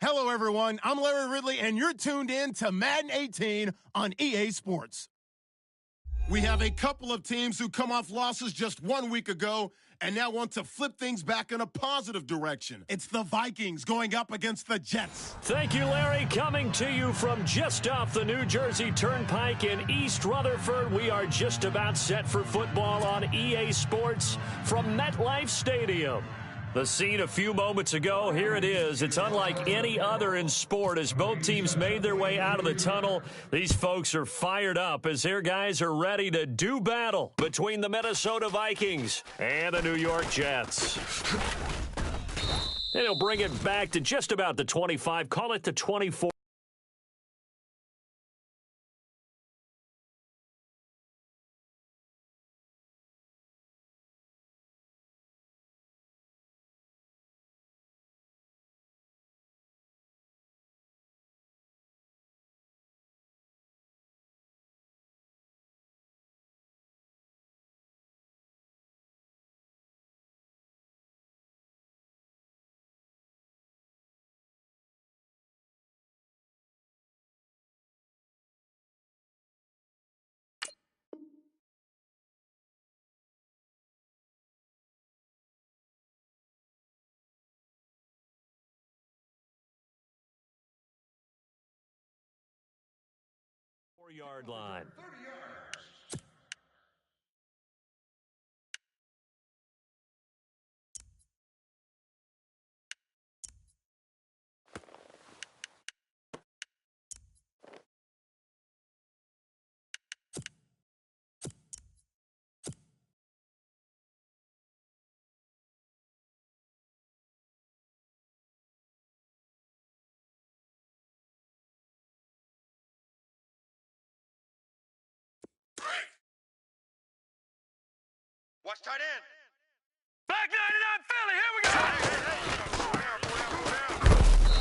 Hello, everyone. I'm Larry Ridley, and you're tuned in to Madden 18 on EA Sports. We have a couple of teams who come off losses just 1 week ago and now want to flip things back in a positive direction. It's the Vikings going up against the Jets. Thank you, Larry. Coming to you from just off the New Jersey Turnpike in East Rutherford, we are just about set for football on EA Sports from MetLife Stadium. The scene a few moments ago, here it is. It's unlike any other in sport as both teams made their way out of the tunnel. These folks are fired up as their guys are ready to do battle between the Minnesota Vikings and the New York Jets. And he'll bring it back to just about the 25, call it the 24. Yard line. 30 yards. Watch tight end. Back 99 Philly. Here we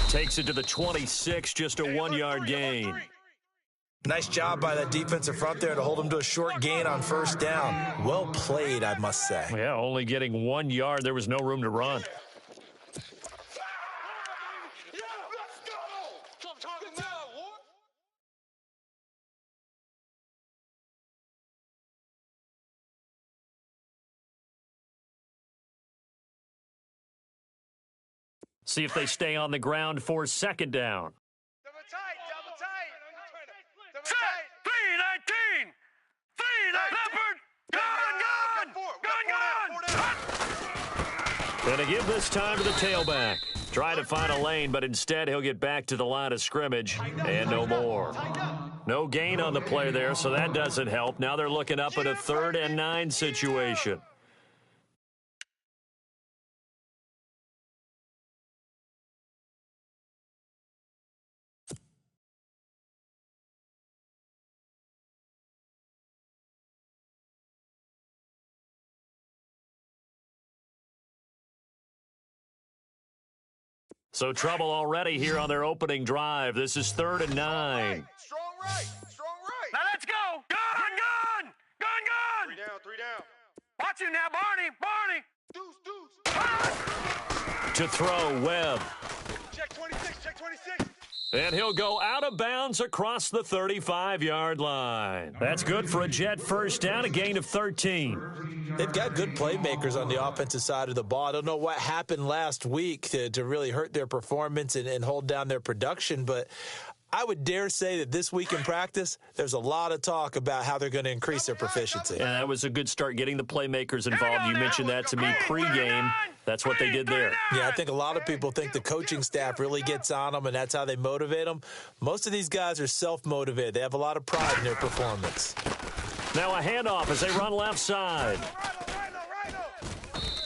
go. Takes it to the 26, just a 1-yard gain. Nice job by that defensive front there to hold him to a short gain on first down. Well played, I must say. Yeah, only getting 1 yard. There was no room to run. See if they stay on the ground for second down. Double tight. Double tight. 3-19. 3-19. Leopard. Gun. Gonna give this time to the tailback. Try to find a lane, but instead he'll get back to the line of scrimmage and no more. No gain on the play there, so that doesn't help. Now they're looking up at a 3rd and 9 situation. So trouble already here on their opening drive. This is 3rd and 9. Strong right. Now let's go. Gun. 3 down. Watch him now, Barney. Deuce. To throw, Webb. Check 26. And he'll go out of bounds across the 35-yard line. That's good for a Jet first down, a gain of 13. They've got good playmakers on the offensive side of the ball. I don't know what happened last week to really hurt their performance and hold down their production, but I would dare say that this week in practice, there's a lot of talk about how they're going to increase their proficiency. And that was a good start getting the playmakers involved. You mentioned that to me pregame. That's what they did there. Yeah, I think a lot of people think the coaching staff really gets on them, and that's how they motivate them. Most of these guys are self-motivated. They have a lot of pride in their performance. Now a handoff as they run left side.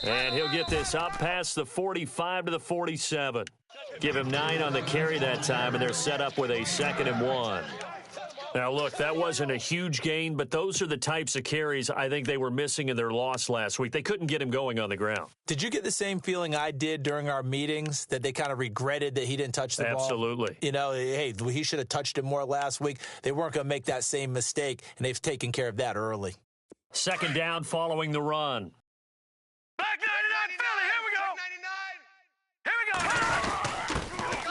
And he'll get this up past the 45 to the 47. Give him 9 on the carry that time, and they're set up with a 2nd and 1. Now, look, that wasn't a huge gain, but those are the types of carries I think they were missing in their loss last week. They couldn't get him going on the ground. Did you get the same feeling I did during our meetings, that they kind of regretted that he didn't touch the ball? Absolutely. You know, hey, he should have touched it more last week. They weren't going to make that same mistake, and they've taken care of that early. 2nd down following the run. Back 99, Philly, here we go.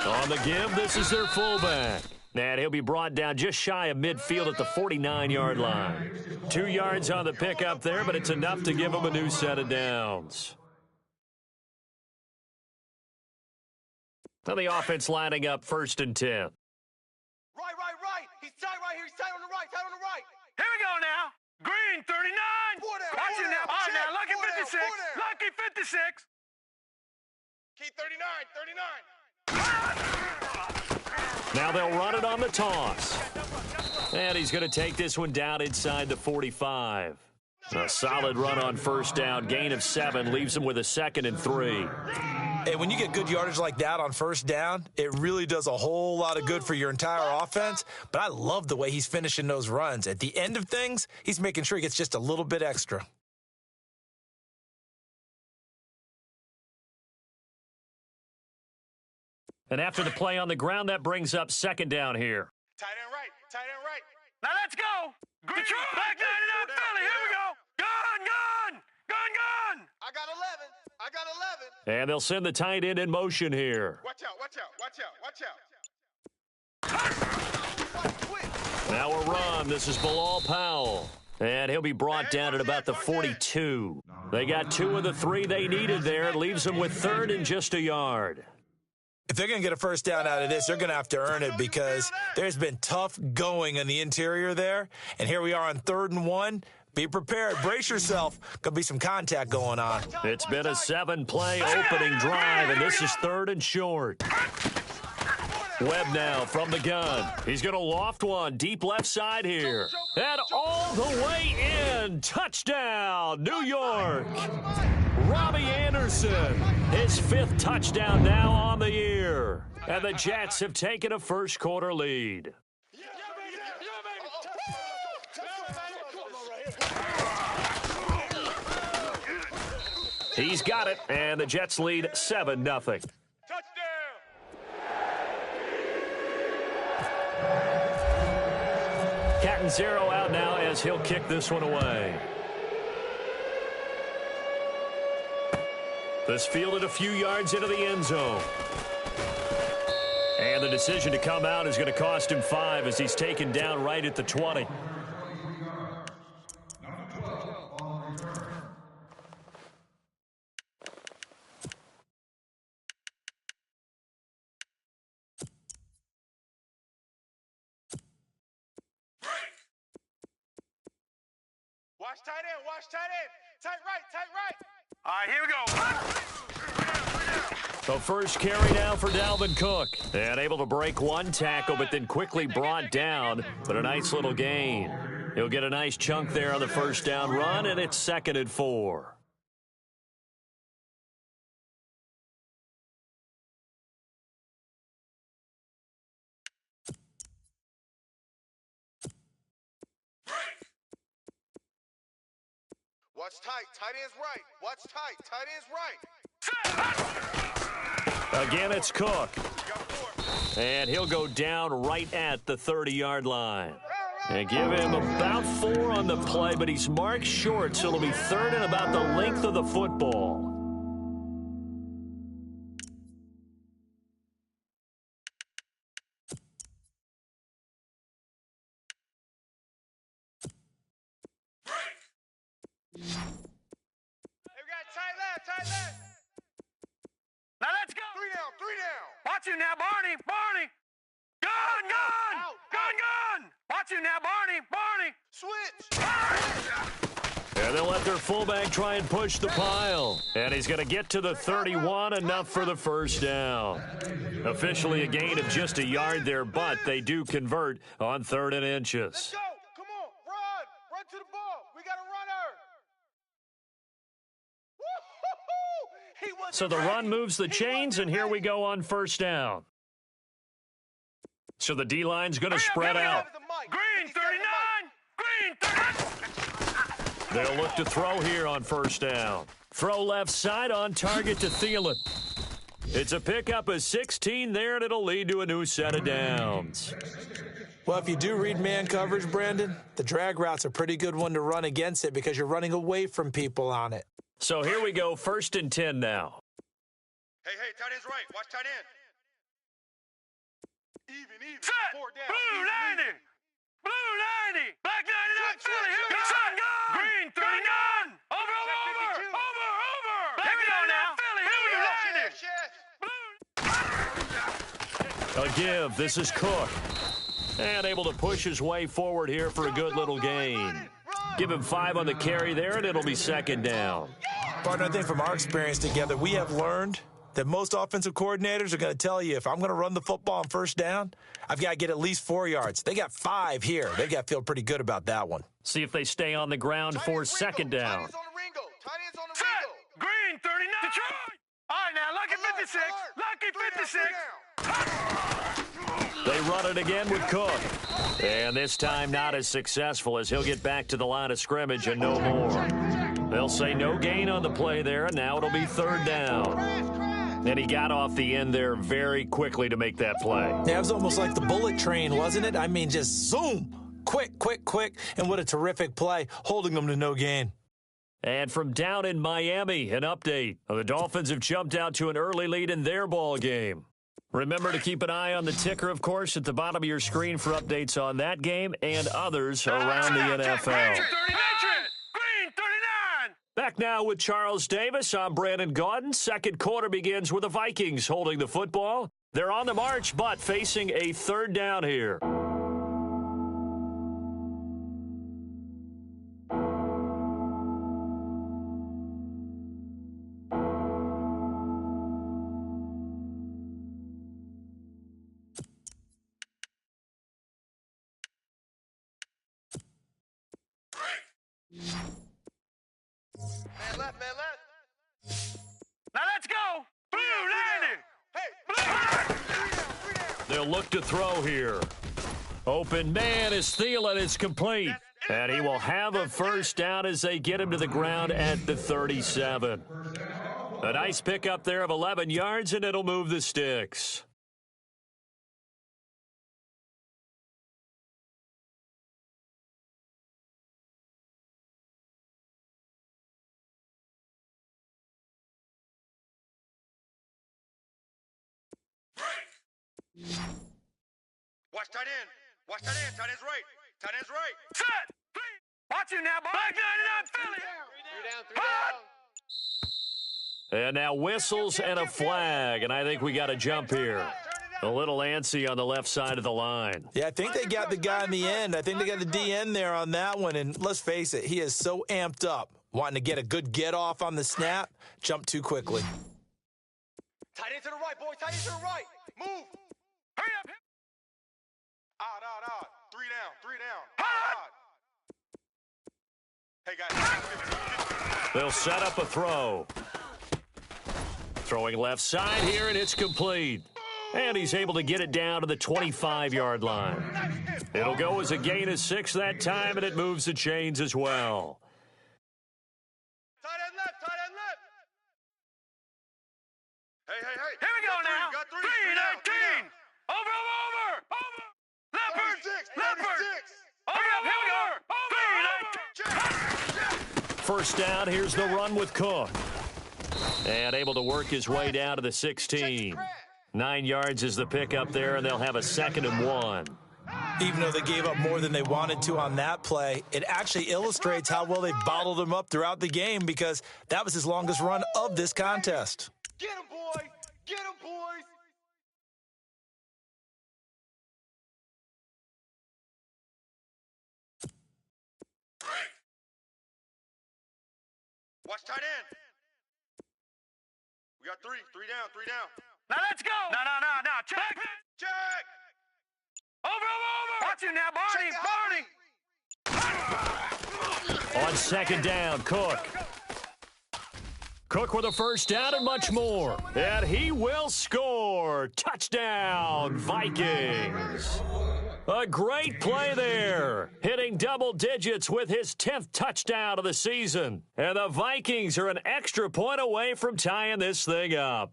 On the give, this is their fullback. And he'll be brought down just shy of midfield at the 49-yard line. 2 yards on the pickup there, but it's enough to give him a new set of downs. Now the offense lining up 1st and 10. Right. He's tight right here. He's tight on the right. Tight on the right. Here we go now. Green, 39. Watch it now. All right, now. Lucky 56. Lucky 56. Keep 39. Now they'll run it on the toss. And he's going to take this one down inside the 45. A solid run on 1st down. Gain of 7 leaves him with a 2nd and 3. Hey, when you get good yardage like that on 1st down, it really does a whole lot of good for your entire offense. But I love the way he's finishing those runs. At the end of things, he's making sure he gets just a little bit extra. And after the play on the ground, that brings up 2nd down here. Tight end right. Now let's go. Detroit, back 99 Philly. Here we go. Gun. I got 11. And they'll send the tight end in motion here. Watch out. Now a run. This is Bilal Powell. And he'll be brought down at about the 42. They got 2 of the 3 they needed there. It leaves them with 3rd and just a yard. If they're going to get a 1st down out of this, they're going to have to earn it because there's been tough going in the interior there. And here we are on 3rd and 1. Be prepared. Brace yourself. Going to be some contact going on. It's been a 7-play opening drive, and this is 3rd and short. Webb now from the gun. He's going to loft one deep left side here. And all the way in. Touchdown, New York. Robbie Anderson, his 5th touchdown now on the year. And the Jets have taken a first-quarter lead. He's got it, and the Jets lead 7-0. Touchdown. Catanzaro out now as he'll kick this one away. This fielded a few yards into the end zone. And the decision to come out is going to cost him 5 as he's taken down right at the 20. Watch tight end. Tight right. All right, here we go. The first carry now for Dalvin Cook. And able to break one tackle, but then quickly brought down. But a nice little gain. He'll get a nice chunk there on the 1st down run, and it's 2nd and 4. Watch tight. Tight end's right. Watch tight. Tight end's right. Again, it's Cook. And he'll go down right at the 30-yard line. And give him about 4 on the play, but he's marked short, so it'll be 3rd and about the length of the football. Tight left. Now let's go. 3 down. Watch you now, Barney. Gun. Watch you now, Barney. Switch. And they'll let their fullback try and push the pile. And he's going to get to the 31, enough for the 1st down. Officially a gain of just a yard there, but they do convert on 3rd and inches. Let's go. Come on. Run to the ball. We got a runner. So the run moves the chains, and here we go on 1st down. So the D-line's going to spread out. Green, 39. They'll look to throw here on 1st down. Throw left side on target to Thielen. It's a pickup of 16 there, and it'll lead to a new set of downs. Well, if you do read man coverage, Brandon, the drag route's a pretty good one to run against it because you're running away from people on it. So here we go, 1st and 10 now. Hey, tight end's right. Watch tight end. A give. This is Cook. And able to push his way forward here for a good little gain. Give him 5 on the carry there, and it'll be second down. Partner, I think from our experience together, we have learned that most offensive coordinators are going to tell you, if I'm going to run the football on first down, I've got to get at least 4 yards. They got 5 here. They got to feel pretty good about that one. See if they stay on the ground for second down. Set. Green, 39. Detroit. All right, now, lucky 56. Lucky 56. They run it again with Cook. And this time not as successful, as he'll get back to the line of scrimmage and no more. They'll say no gain on the play there, and now it'll be third down. And he got off the end there very quickly to make that play. Yeah, it was almost like the bullet train, wasn't it? I mean, just zoom. Quick. And what a terrific play, holding them to no gain. And from down in Miami, an update. The Dolphins have jumped out to an early lead in their ball game. Remember to keep an eye on the ticker, of course, at the bottom of your screen for updates on that game and others around the NFL. Green, 39. Back now with Charles Davis. I'm Brandon Gaudin. Second quarter begins with the Vikings holding the football. They're on the march, but facing a third down here. Man left. Now let's go. Blue, landing. They'll look to throw here. Open man is Thielen. It's complete. And he will have a first down as they get him to the ground at the 37. A nice pickup there of 11 yards, and it'll move the sticks. Watch tight end. Tight end's right. Set. Watch you now, boy. Back 99, Philly. And now whistles and a flag, and I think we got a jump here. A little antsy on the left side of the line. Yeah, I think they got the guy in the end. I think they got the DN there on that one, and let's face it, he is so amped up, wanting to get a good get-off on the snap, jump too quickly. Tight end to the right, boy. Tight end to the right. Move. Hurry up. Odd. 3 down. Odd. Hey, guys. They'll set up a throw. Throwing left side here, and it's complete. And he's able to get it down to the 25-yard line. It'll go as a gain of 6 that time, and it moves the chains as well. Tight end left. Hey. Here we go now. Got 3. 319. Over. Leopard. Over. 319. First down, here's the run with Cook. And able to work his way down to the 16. 9 yards is the pickup there, and they'll have a 2nd and 1. Even though they gave up more than they wanted to on that play, it actually illustrates how well they bottled him up throughout the game, because that was his longest run of this contest. Get him, boys. Watch tight end. We got 3 down. Now let's go. No. Check. Over. Watch you now, Barney. On second down, Cook. Cook with a first down and much more. And he will score. Touchdown, Vikings. A great play there. Hitting double digits with his 10th touchdown of the season. And the Vikings are an extra point away from tying this thing up.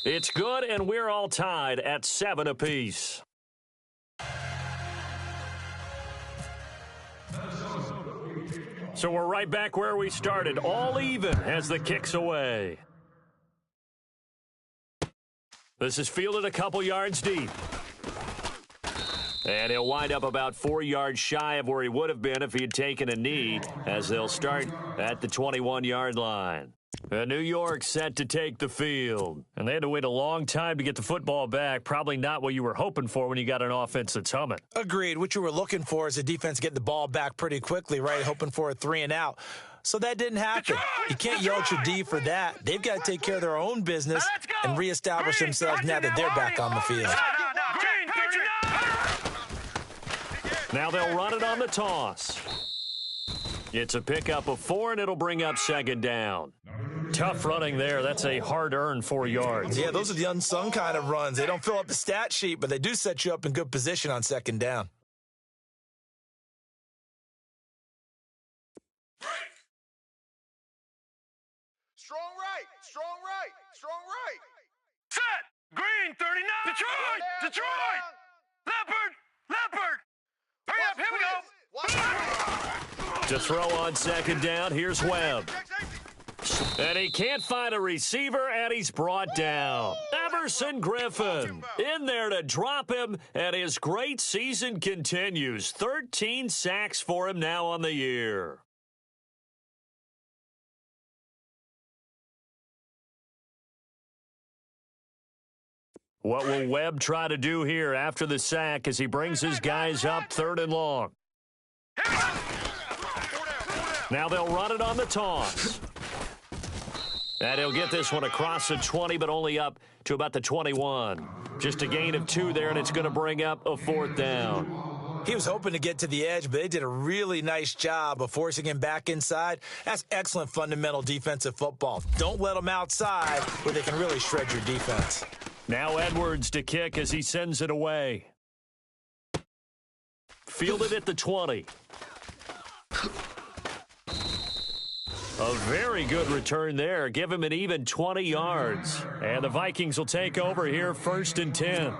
It's good, and we're all tied at 7 apiece. So we're right back where we started, all even as the kick's away. This is fielded a couple yards deep. And he'll wind up about 4 yards shy of where he would have been if he had taken a knee, as they'll start at the 21-yard line. New York set to take the field. And they had to wait a long time to get the football back. Probably not what you were hoping for when you got an offense that's humming. Agreed. What you were looking for is a defense getting the ball back pretty quickly, right? Hoping for a 3-and-out. So that didn't happen. You can't yell at your D for that. They've got to take care of their own business and reestablish themselves now that they're back on the field. Now they'll run it on the toss. It's a pickup of 4, and it'll bring up second down. Tough running there. That's a hard-earned 4 yards. Yeah, those are the unsung kind of runs. They don't fill up the stat sheet, but they do set you up in good position on second down. Strong right, strong right, strong right. Set. Green 39. Detroit. Leopard. Hurry up. Here we go. To throw on second down, here's Webb. And he can't find a receiver, and he's brought down. Everson Griffin in there to drop him, and his great season continues. 13 sacks for him now on the year. What will Webb try to do here after the sack as he brings his guys up 3rd and long? Now they'll run it on the toss. And he'll get this one across the 20, but only up to about the 21. Just a gain of 2 there, and it's going to bring up a 4th down. He was hoping to get to the edge, but they did a really nice job of forcing him back inside. That's excellent fundamental defensive football. Don't let them outside where they can really shred your defense. Now Edwards to kick as he sends it away. Fielded at the 20. A very good return there. Give him an even 20 yards. And the Vikings will take over here 1st and 10.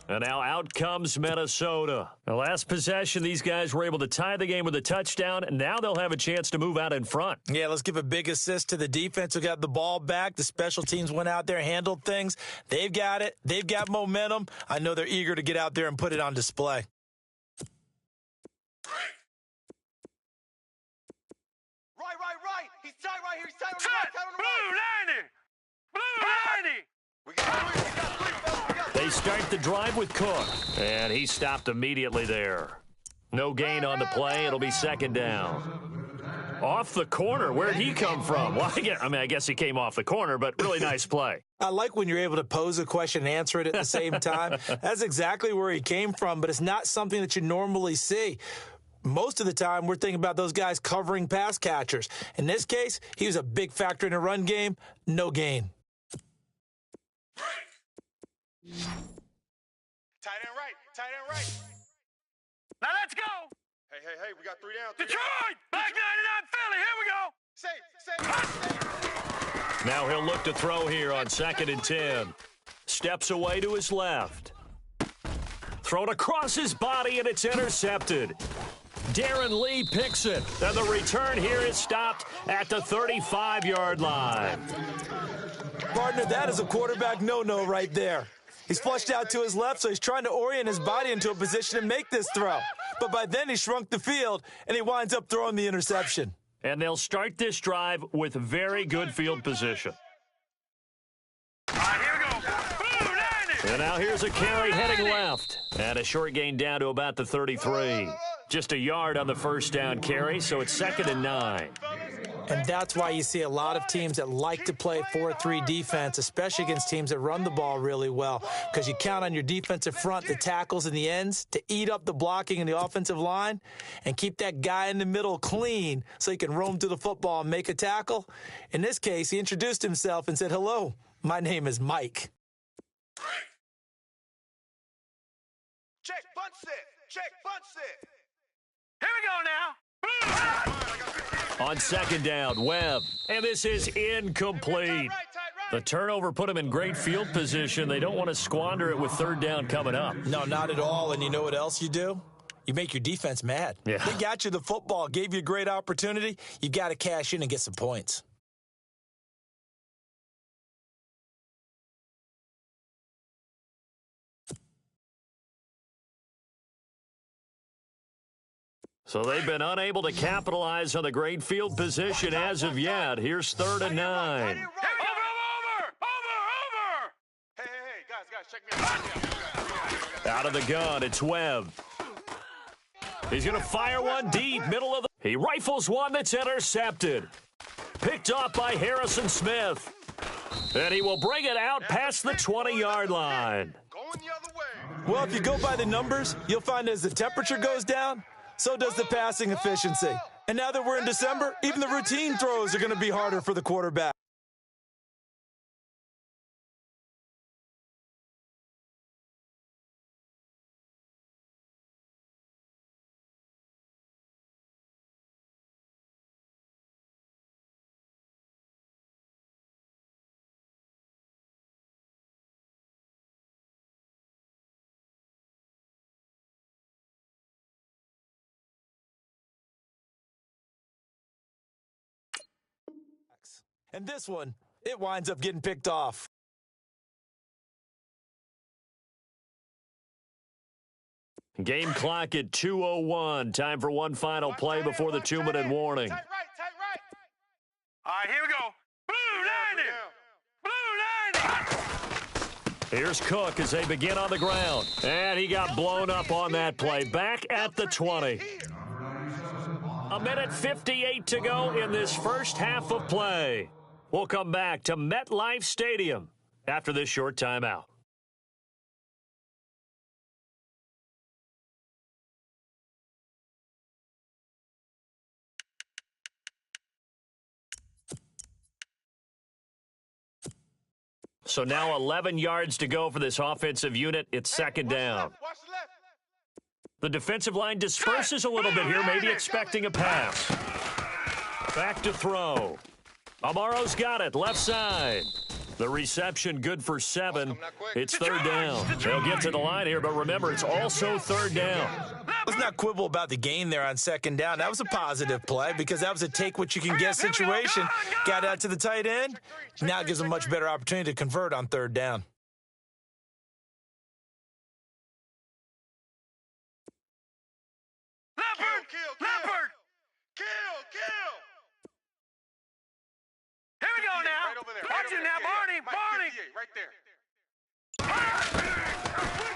And now out comes Minnesota. The last possession, these guys were able to tie the game with a touchdown, and now they'll have a chance to move out in front. Yeah, let's give a big assist to the defense who got the ball back. The special teams went out there, handled things. They've got it. They've got momentum. I know they're eager to get out there and put it on display. Right. He's tight right here. He's tight on the Set. right. Blue 90. We got 3, fellas. They start the drive with Cook, and he stopped immediately there. No gain on the play. It'll be 2nd down. Off the corner. Where'd he come from? Well, I guess he came off the corner, but really nice play. I like when you're able to pose a question and answer it at the same time. That's exactly where he came from, but it's not something that you normally see. Most of the time, we're thinking about those guys covering pass catchers. In this case, he was a big factor in the run game. No gain. Tight end right. Now let's go. Hey, we got 3 down. Detroit. Back 99 Philly. Here we go. Now he'll look to throw here on 2nd and 10. Steps away to his left. Thrown across his body, and it's intercepted. Darren Lee picks it, and the return here is stopped at the 35-yard line. Partner, that is a quarterback no-no right there. He's flushed out to his left, so he's trying to orient his body into a position to make this throw. But by then, he shrunk the field, and he winds up throwing the interception. And they'll start this drive with very good field position. All right, here we go. Blue 90. And now here's a carry heading left. And a short gain down to about the 33. Just a yard on the 1st down carry, so it's 2nd and 9. And that's why you see a lot of teams that like to play 4-3 defense, especially against teams that run the ball really well, because you count on your defensive front, the tackles and the ends, to eat up the blocking in the offensive line and keep that guy in the middle clean so he can roam to the football and make a tackle. In this case, he introduced himself and said, "Hello, my name is Mike." Check, bunt set. Here we go now. On 2nd down, Webb. And this is incomplete. The turnover put him in great field position. They don't want to squander it with 3rd down coming up. No, not at all. And you know what else you do? You make your defense mad. Yeah. They got you the football, gave you a great opportunity. You got to cash in and get some points. So they've been unable to capitalize on the great field position as of yet. Here's 3rd and 9. Over! Hey, guys, check me out. Out of the gun, it's Webb. He's going to fire one deep, middle of the... He rifles one that's intercepted. Picked off by Harrison Smith. And he will bring it out past the 20-yard line. Going the other way. Well, if you go by the numbers, you'll find as the temperature goes down, so does the passing efficiency. And now that we're in December, even the routine throws are going to be harder for the quarterback. And this one, it winds up getting picked off. Game clock at 2:01. Time for one final play before the 2-minute warning. Tight right. All right, here we go. Blue 90. Here's Cook as they begin on the ground. And he got blown up on that play. Back at the 20. A minute 58 to go in this first half of play. We'll come back to MetLife Stadium after this short timeout. So now 11 yards to go for this offensive unit. It's 2nd down. Watch the left. The defensive line disperses a little bit here, maybe expecting a pass. Back to throw. Amaro's got it, left side. The reception good for 7. It's 3rd down. They'll get to the line here, but remember, it's also 3rd down. Let's not quibble about the gain there on 2nd down. That was a positive play because that was a take-what-you-can-get situation. Got out to the tight end. Now it gives them a much better opportunity to convert on 3rd down. Leopard! Kill! Here we go now. Right over there. Watch it now, Barney. Right there.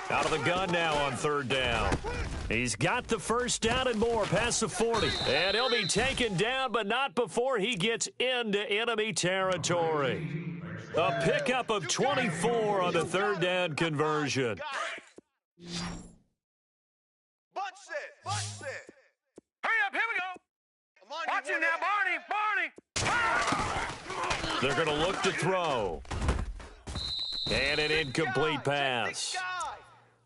Out of the gun now on 3rd down. He's got the 1st down and more past the 40. And he'll be taken down, but not before he gets into enemy territory. A pickup of 24 on the 3rd down conversion. Bunch set. Hurry up, here we go. Watch it now, Barney. They're going to look to throw. And an incomplete pass.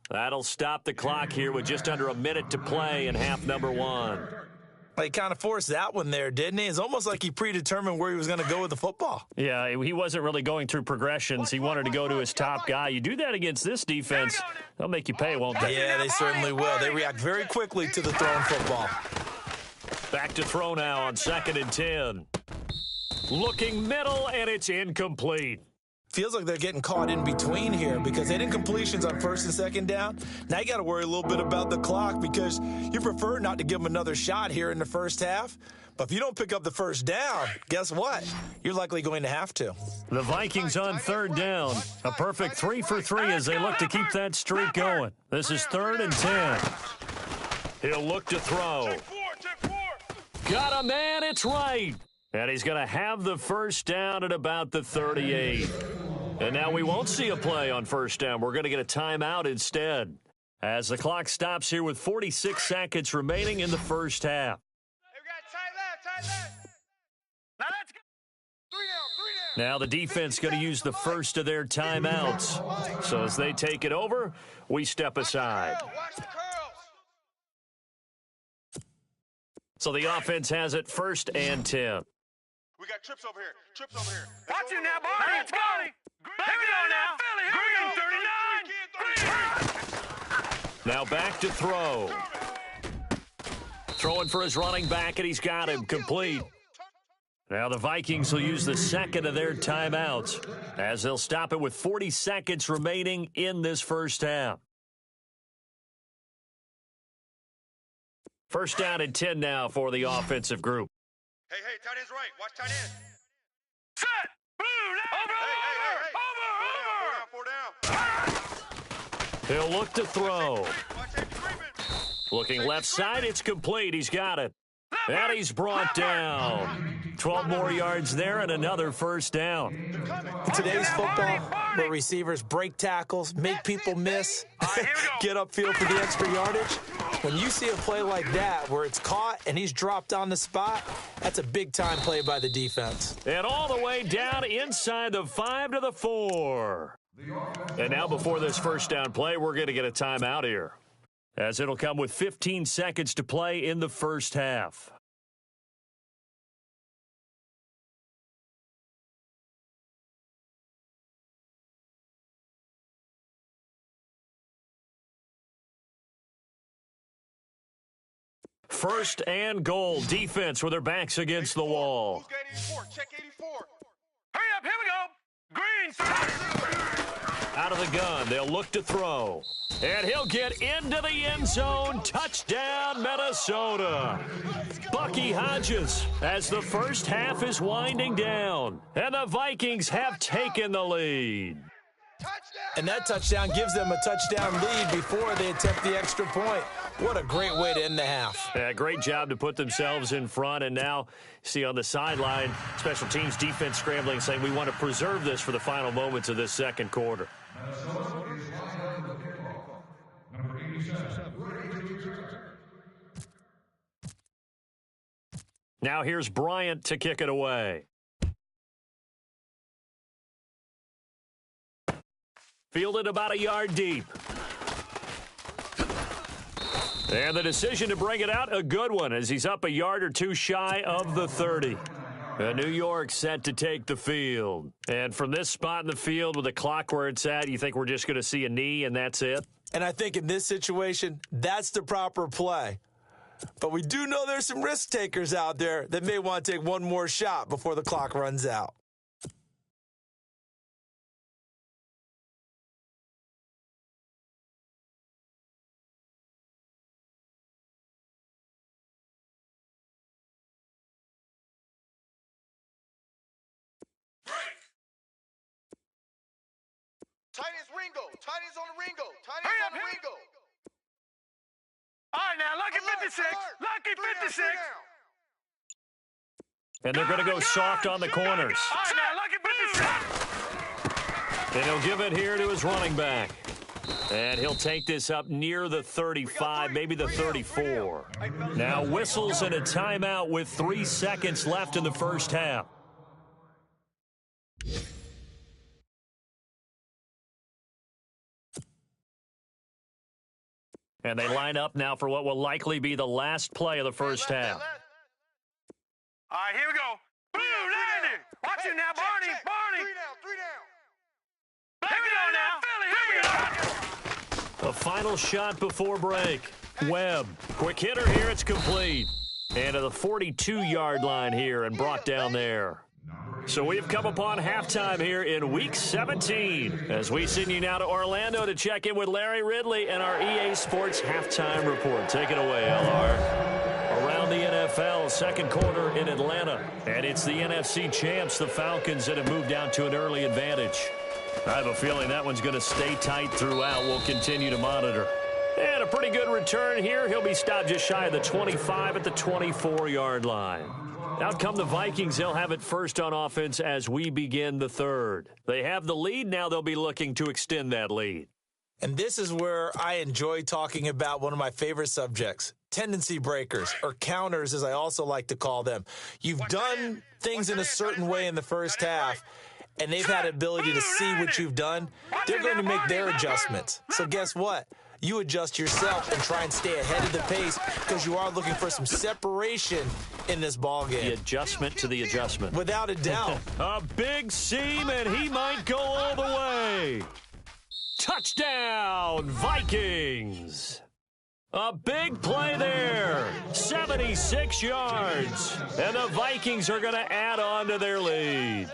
That'll stop the clock here with just under a minute to play in half number 1. Well, he kind of forced that one there, didn't he? It's almost like he predetermined where he was going to go with the football. Yeah, he wasn't really going through progressions. He wanted to go to his top guy. You do that against this defense, they'll make you pay, won't they? Yeah, they certainly will. They react very quickly to the thrown football. Back to throw now on 2nd and 10. Looking middle, and it's incomplete. Feels like they're getting caught in between here because they had incompletions on 1st and 2nd down. Now you got to worry a little bit about the clock because you prefer not to give them another shot here in the first half. But if you don't pick up the 1st down, guess what? You're likely going to have to. The Vikings on 3rd down. A perfect 3 for 3 as they look to keep that streak going. This is 3rd and 10. He'll look to throw. Got a man, it's right. And he's going to have the 1st down at about the 38. And now we won't see a play on 1st down. We're going to get a timeout instead. As the clock stops here with 46 seconds remaining in the first half. Hey, we got tight left. Now let's go. 3 down. Now the defense going to use the first of their timeouts. So as they take it over, we step aside. Watch the curls. So the offense has it 1st and 10. We got trips over here. Watch it now, Barney. Let's go. Here we go now. Green 39. Now back to throw. Throwing for his running back, and he's got him complete. Now the Vikings will use the 2nd of their timeouts as they'll stop it with 40 seconds remaining in this first half. First down and 10 now for the offensive group. Hey, tight end's right. Watch tight end. Set. Blue. Over. He'll look to throw. Watch that creeping. Looking left side, it's complete. He's got it. And he's brought down. 12 more yards there and another first down. In today's football, where receivers break tackles, make people miss, get upfield for the extra yardage, when you see a play like that where it's caught and he's dropped on the spot, that's a big-time play by the defense. And all the way down inside the 5 to the 4. And now before this first down play, we're going to get a timeout here, as it'll come with 15 seconds to play in the first half. First and goal. Defense with their backs against the wall. Who's got 84? Check 84. Hurry up. Here we go. Green. Out of the gun, they'll look to throw. And he'll get into the end zone. Touchdown, Minnesota. Bucky Hodges as the first half is winding down. And the Vikings have taken the lead. And that touchdown gives them a touchdown lead before they attempt the extra point. What a great way to end the half. Yeah, great job to put themselves in front. And now, see on the sideline, special teams defense scrambling, saying we want to preserve this for the final moments of this second quarter. Now here's Bryant to kick it away. Fielded about a yard deep. And the decision to bring it out, a good one, as he's up a yard or two shy of the 30. New York set to take the field. And from this spot in the field with the clock where it's at, you think we're just going to see a knee and that's it? And I think in this situation, that's the proper play. But we do know there's some risk takers out there that may want to take one more shot before the clock runs out. Tight end's Ringo. Tight end's on the Ringo. Tight end's on the Ringo. All right, now, lucky 56. Lucky 56. And they're going to go soft on the corners. All right, now, lucky 56. And he'll give it here to his running back. And he'll take this up near the 35, maybe the 34. Now whistles and a timeout with 3 seconds left in the first half. And they line up now for what will likely be the last play of the first half. All right, here we go. Blue, landing. Watch it now, Barney. Barney. 3 down. Here we go. The final shot before break. Webb. Quick hitter here. It's complete. And to the 42-yard line here and brought down there. So we've come upon halftime here in Week 17 as we send you now to Orlando to check in with Larry Ridley and our EA Sports Halftime Report. Take it away, LR. Around the NFL, second quarter in Atlanta. And it's the NFC champs, the Falcons, that have moved down to an early advantage. I have a feeling that one's going to stay tight throughout. We'll continue to monitor. And a pretty good return here. He'll be stopped just shy of the 25 at the 24-yard line. Out come the Vikings. They'll have it first on offense as we begin the third. They have the lead. Now they'll be looking to extend that lead. And this is where I enjoy talking about one of my favorite subjects, tendency breakers, or counters, as I also like to call them. You've done things in a certain way in the first half, and they've had the ability to see what you've done. They're going to make their adjustments. So guess what? You adjust yourself and try and stay ahead of the pace because you are looking for some separation in this ballgame. The adjustment to the adjustment. Without a doubt. A big seam, and he might go all the way. Touchdown, Vikings. A big play there. 76 yards. And the Vikings are going to add on to their lead.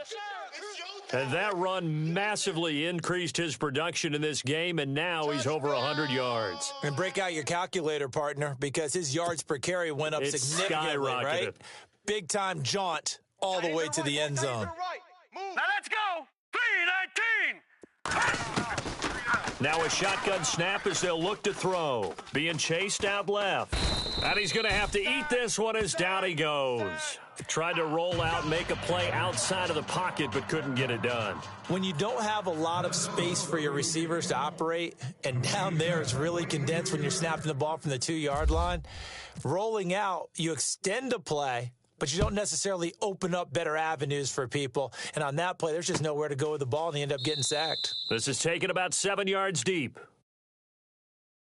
And that run massively increased his production in this game, and now he's over 100 yards. And break out your calculator, partner, because his yards per carry went up significantly, right? Big-time jaunt all the way to the end zone. Now let's go. 3-19. Now a shotgun snap as they'll look to throw. Being chased out left. And he's going to have to eat this one as down he goes. Tried to roll out, make a play outside of the pocket, but couldn't get it done. When you don't have a lot of space for your receivers to operate, and down there it's really condensed when you're snapping the ball from the 2-yard line, rolling out, you extend a play, but you don't necessarily open up better avenues for people. And on that play, there's just nowhere to go with the ball, and they end up getting sacked. This is taken about 7 yards deep.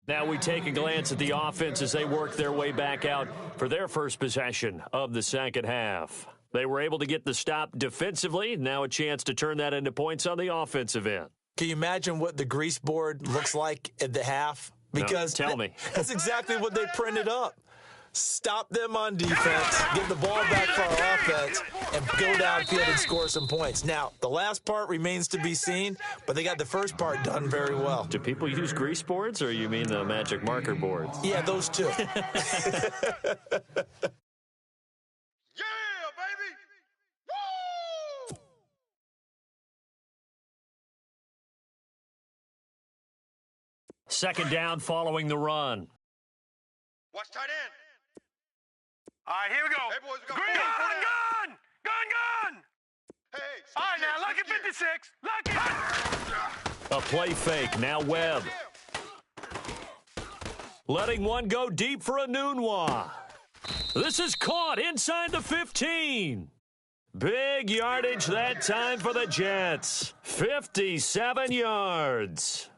Now we take a glance at the offense as they work their way back out for their first possession of the second half. They were able to get the stop defensively. Now a chance to turn that into points on the offensive end. Can you imagine what the grease board looks like at the half? Because no, tell me. That's exactly what they printed up. Stop them on defense, get the ball back for our offense, and go downfield and score some points. Now, the last part remains to be seen, but they got the first part done very well. Do people use grease boards, or you mean the magic marker boards? Yeah, those two. Yeah, baby! Woo! Second down following the run. Watch tight end. All right, here we go. Hey, boys, we got Green, four gun! Hey, All right, now, lucky 56. Lucky. A play fake. Now Webb. Letting one go deep for a Nunwa. This is caught inside the 15. Big yardage that time for the Jets. 57 yards.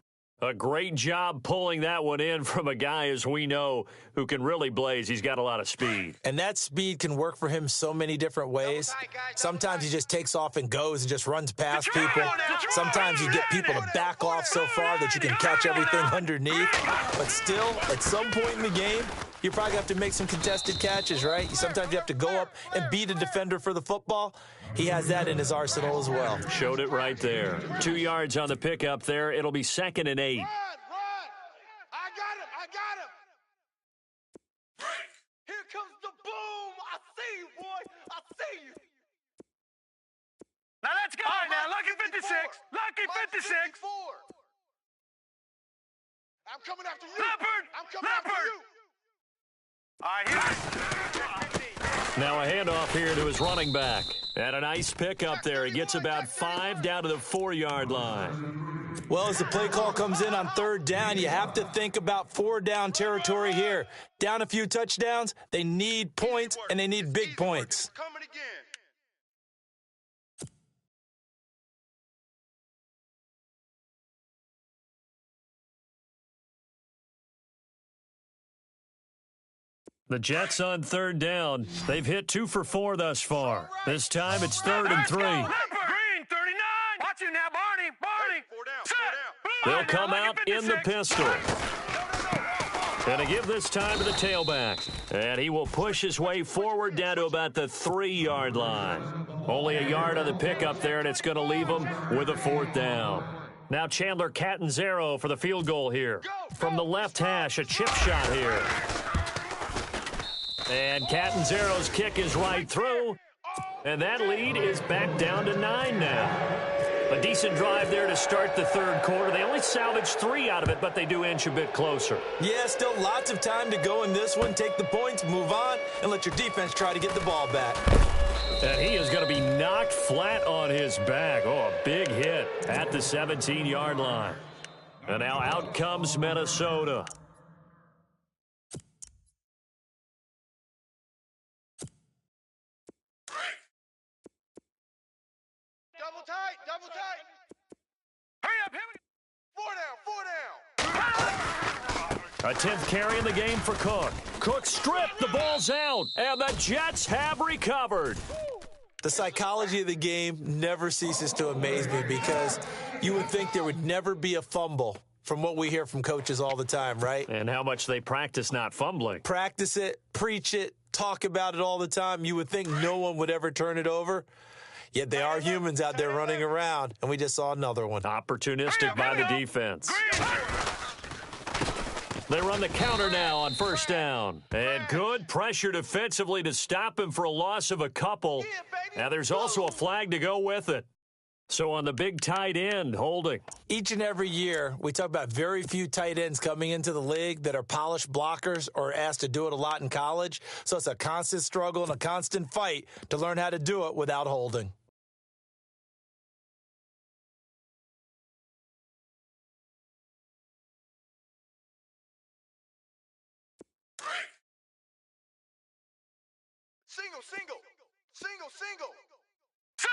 A great job pulling that one in from a guy, as we know, who can really blaze. He's got a lot of speed. And that speed can work for him so many different ways. Sometimes he just takes off and goes and just runs past people. Sometimes you get people to back off so far that you can catch everything underneath. But still, at some point in the game, you probably have to make some contested catches, right? Sometimes you have to go up and beat a defender for the football. He has that in his arsenal as well. Showed it right there. 2 yards on the pickup there. It'll be 2nd and 8. Run! I got him! Here comes the boom! I see you, boy! I see you! Now let's go. All right, now, lucky 56. Lucky 56. I'm coming after you! Leopard! I'm coming after you! All right, here. Now a handoff here to his running back. And a nice pickup there. He gets about 5 down to the 4-yard line. Well, as the play call comes in on 3rd down, you have to think about 4-down territory here. Down a few touchdowns, they need points, and they need big points. Coming again. The Jets on 3rd down. They've hit 2 for 4 thus far. This time it's 3rd and 3. Green, 39. Watch it now, Barney. Four down. They'll come out in the pistol. And to give this time to the tailback. And he will push his way forward down to about the 3-yard line. Only a yard on the pickup there, and it's going to leave him with a 4th down. Now Chandler Catanzaro for the field goal here. From the left hash, a chip shot here. And Catanzaro's kick is right through. And that lead is back down to 9 now. A decent drive there to start the 3rd quarter. They only salvaged 3 out of it, but they do inch a bit closer. Yeah, still lots of time to go in this one. Take the points, move on, and let your defense try to get the ball back. And he is going to be knocked flat on his back. Oh, a big hit at the 17-yard line. And now out comes Minnesota. Double tight. Hurry up, here we go. 4 down. A 10th carry in the game for Cook. Cook stripped, the ball's out, and the Jets have recovered. The psychology of the game never ceases to amaze me because you would think there would never be a fumble from what we hear from coaches all the time, right? And how much they practice not fumbling. Practice it, preach it, talk about it all the time. You would think no one would ever turn it over. Yet they are humans out there running around, and we just saw another one. Opportunistic by the defense. They run the counter now on first down. And good pressure defensively to stop him for a loss of a couple. Now there's also a flag to go with it. So on the big tight end, holding. Each and every year, we talk about very few tight ends coming into the league that are polished blockers or asked to do it a lot in college. So it's a constant struggle and a constant fight to learn how to do it without holding. Single. Set.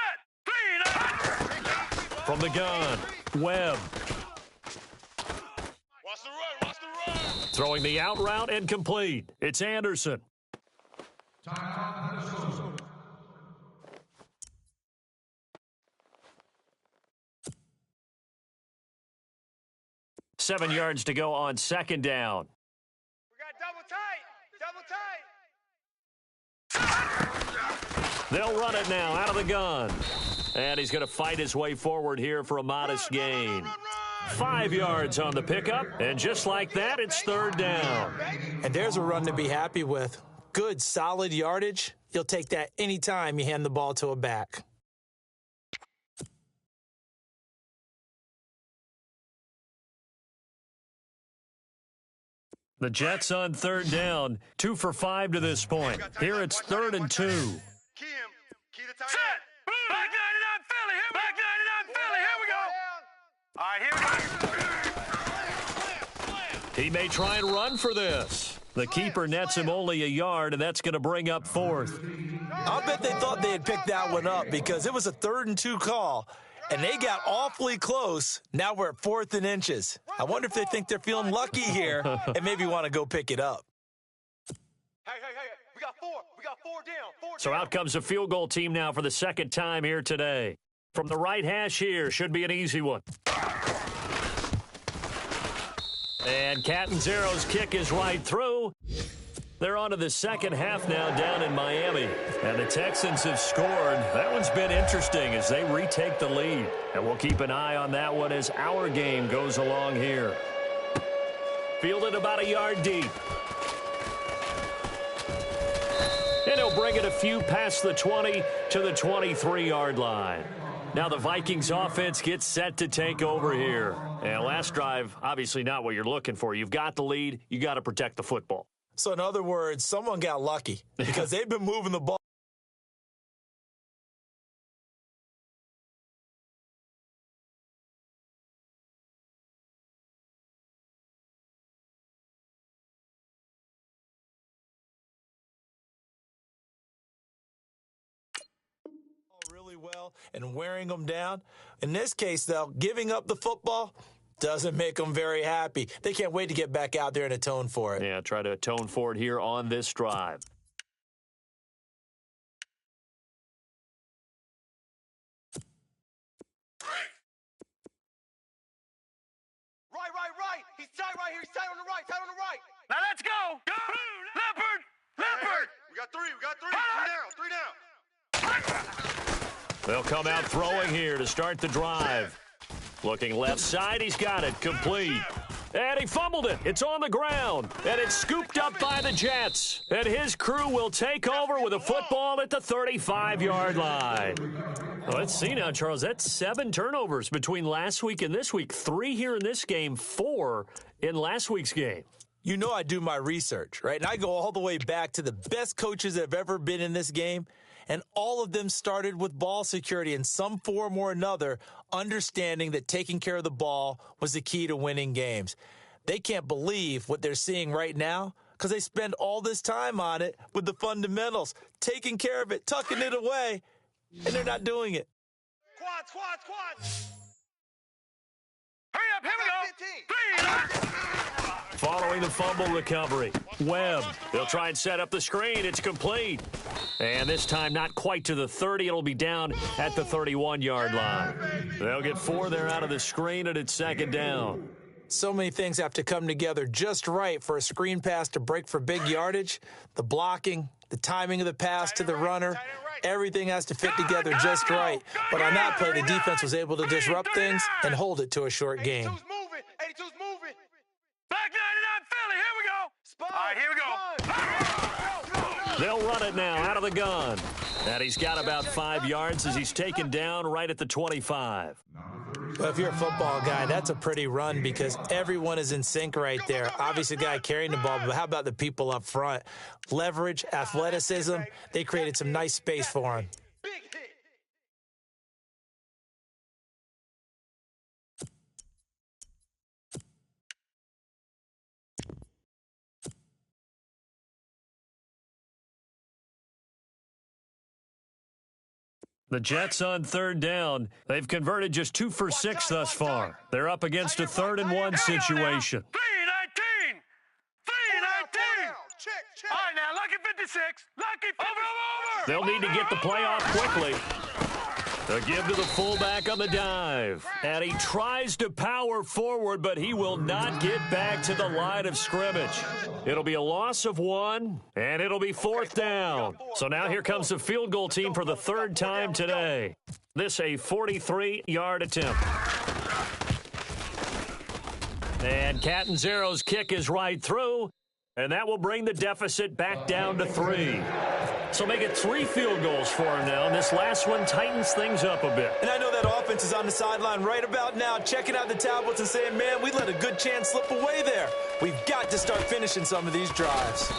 From the gun, Webb. Watch the run. Throwing the out route and complete. It's Anderson. 7 yards to go on second down. We got double tight. They'll run it now out of the gun. And he's going to fight his way forward here for a modest gain. 5 yards on the pickup, and just like that, it's third down. And there's a run to be happy with. Good, solid yardage. You'll take that anytime you hand the ball to a back. The Jets on third down, 2 for 5 to this point. Here it's 3rd and 2. Key the tight Set. Back 99 Philly. Here we go. All right, here we go. He may try and run for this. The keeper nets him only a yard, and that's going to bring up 4th. I'll bet they thought they had picked that one up because it was a 3rd and 2 call, and they got awfully close. Now we're at 4th and inches. I wonder if they think they're feeling lucky here and maybe want to go pick it up. Hey, we got 4. We got 4 down. So out comes a field goal team now for the second time here today. From the right hash here, should be an easy one. And Catanzaro's kick is right through. They're on to the second half now down in Miami. And the Texans have scored. That one's been interesting as they retake the lead. And we'll keep an eye on that one as our game goes along here. Fielded about a yard deep. And he'll bring it a few past the 20 to the 23-yard line. Now the Vikings offense gets set to take over here. And last drive, obviously not what you're looking for. You've got the lead. You got to protect the football. So in other words, someone got lucky because they've been moving the ball. Really well and wearing them down. In this case, though, giving up the football doesn't make them very happy. They can't wait to get back out there and atone for it. Yeah, try to atone for it here on this drive. Right. He's tight right here. He's tight on the right. Now let's go. Leopard. We got 3. 3 down. They'll come out throwing here to start the drive. Looking left side, he's got it, complete. And he fumbled it. It's on the ground. And it's scooped up by the Jets. And his crew will take over with a football at the 35-yard line. Well, let's see now, Charles. That's 7 turnovers between last week and this week. 3 here in this game, 4 in last week's game. You know I do my research, right? And I go all the way back to the best coaches that have ever been in this game. And all of them started with ball security in some form or another, understanding that taking care of the ball was the key to winning games. They can't believe what they're seeing right now because they spend all this time on it with the fundamentals, taking care of it, tucking it away, and they're not doing it. Quads. Hurry up, here we go. 3. Following the fumble recovery, Webb. They'll try and set up the screen. It's complete. And this time not quite to the 30. It'll be down at the 31-yard line. They'll get 4 there out of the screen, and it's second down. So many things have to come together just right for a screen pass to break for big yardage. The blocking, the timing of the pass to the runner, Everything has to fit together just right. But on that play, the defense was able to disrupt things and hold it to a short game. 82's moving. 82's moving. Back 99 Philly. Here we go. Spot. All right, here we go. They'll run it now out of the gun. And he's got about 5 yards as he's taken down right at the 25. Well, if you're a football guy, that's a pretty run because everyone is in sync right there. Obviously, the guy carrying the ball, but how about the people up front? Leverage, athleticism, they created some nice space for him. Big hit. The Jets on third down. They've converted just 2 for 6 thus far. They're up against a 3rd-and-1 situation. 319. 319. Check. All right, now, lucky 56. Lucky 50. Over. They'll need to get the play off quickly. The give to the fullback on the dive. And he tries to power forward, but he will not get back to the line of scrimmage. It'll be a loss of 1, and it'll be 4th down. So now here comes the field goal team for the 3rd time today. This a 43-yard attempt. And Catanzaro's kick is right through, and that will bring the deficit back down to 3. So make it 3 field goals for him now, and this last one tightens things up a bit. And I know that offense is on the sideline right about now, checking out the tablets and saying, man, we let a good chance slip away there. We've got to start finishing some of these drives.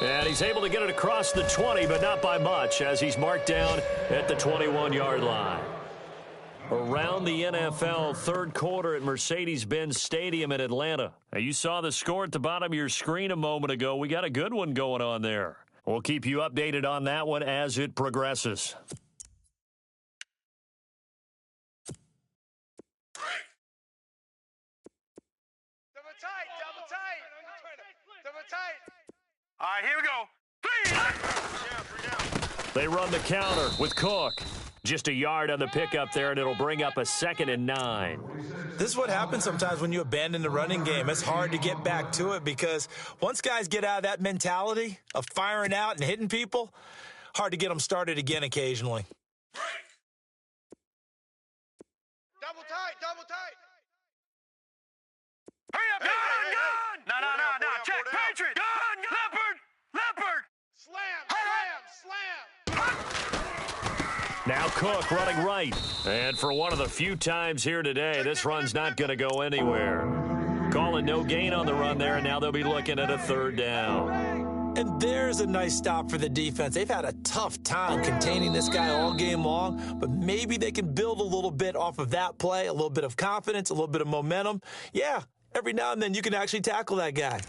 And he's able to get it across the 20, but not by much, as he's marked down at the 21-yard line. Around the NFL, 3rd quarter at Mercedes-Benz Stadium in Atlanta. Now, you saw the score at the bottom of your screen a moment ago. We got a good one going on there. We'll keep you updated on that one as it progresses. Double tight. All right, here we go. 3 down. They run the counter with Cook. Just a yard on the pickup there, and it'll bring up a 2nd and 9. This is what happens sometimes when you abandon the running game. It's hard to get back to it because once guys get out of that mentality of firing out and hitting people, hard to get them started again occasionally. Double tight. Hurry up, gun. No, check, Patriot. Gun, leopard. Slam. Now Cook running right. And for one of the few times here today, this run's not going to go anywhere. Calling no gain on the run there, and now they'll be looking at a 3rd down. And there's a nice stop for the defense. They've had a tough time containing this guy all game long, but maybe they can build a little bit off of that play, a little bit of confidence, a little bit of momentum. Yeah, every now and then you can actually tackle that guy.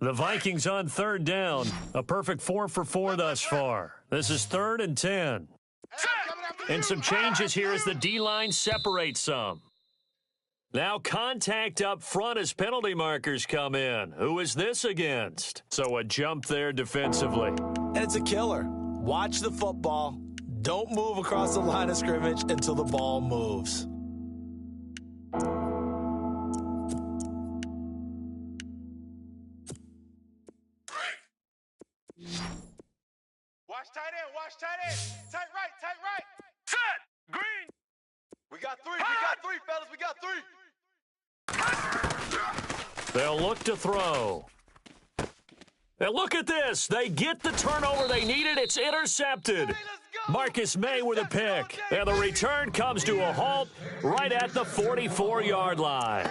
The Vikings on 3rd down. A perfect 4 for 4 thus far. This is 3rd and 10. And some changes here as the D-line separates some. Now contact up front as penalty markers come in. Who is this against? So a jump there defensively. And it's a killer. Watch the football. Don't move across the line of scrimmage until the ball moves. Watch tight end. Tight right. Set. Green. We got 3, fellas. We got 3. They'll look to throw. And look at this. They get the turnover they needed. It's intercepted. Marcus May with a pick. And the return comes to a halt right at the 44-yard line.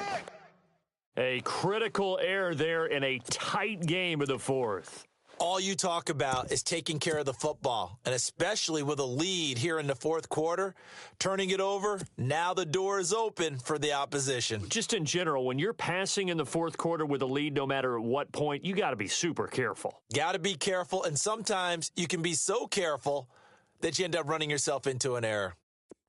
A critical error there in a tight game of the 4th. All you talk about is taking care of the football, and especially with a lead here in the 4th quarter, turning it over, now the door is open for the opposition. Just in general, when you're passing in the 4th quarter with a lead, no matter at what point, you got to be super careful. Got to be careful, and sometimes you can be so careful that you end up running yourself into an error.